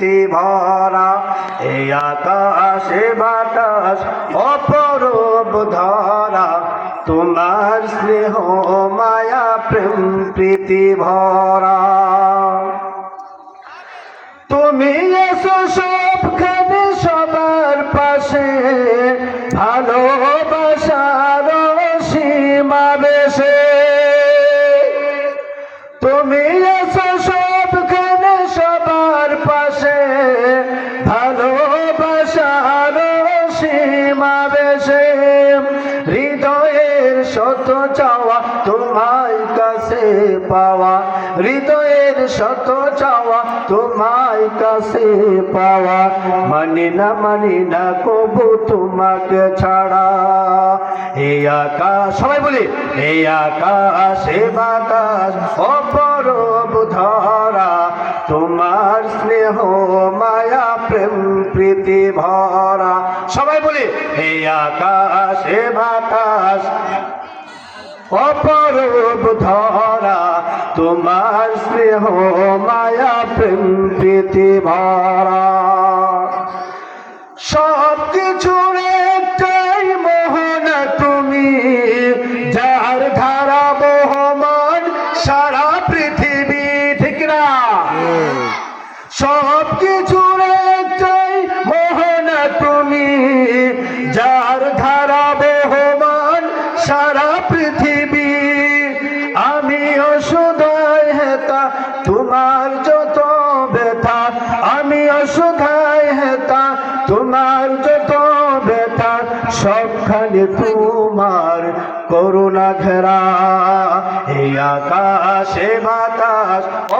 প্রীতি ভরা, এই আকাশে বাতাস অপরূপ ধরা, তোমার স্নেহ মায়া প্রেম প্রীতি ভরা। তুমি এসো সবখানে সবার পাশে, ভালোবাসার সীমা বেশে। তুমি এসো সবখানে সবার পাশে, ভালোবাসার সীমা বেশে। হৃদয়ের শত চাওয়া তোমায় কাছে পাওয়া, হৃদয়ের শত চাওয়া তোমায় কাছে পাওয়া, মানি না কবু তোমাকে ছাড়া। এই আকাশ, সবাই বলি, এই আকাশে বাতাস অপরূপ ধরা, তোমার স্নেহ মায়া প্রেম প্রীতি ভরা। সবাই বলি, এই আকাশে বাতাস অপরূপ ধরা, তোমার স্নেহ মায়া প্রেম প্রীতি ভরা। সব কিছুর একটাই মোহনা তুমি, যার ধারা বহমান সারা পৃথিবী, ঠিক না? সব কিছুর একটাই মোহনা তুমি, যার ধারা বহমান সারা পৃথিবী। আমিও শুধাই হেতা তোমার যত ব্যথা, আমিও শুধাই হেতা তোমার যত ব্যথা, সবখানে তোমার করুণা ঘেরা। এই আকাশে বাতাস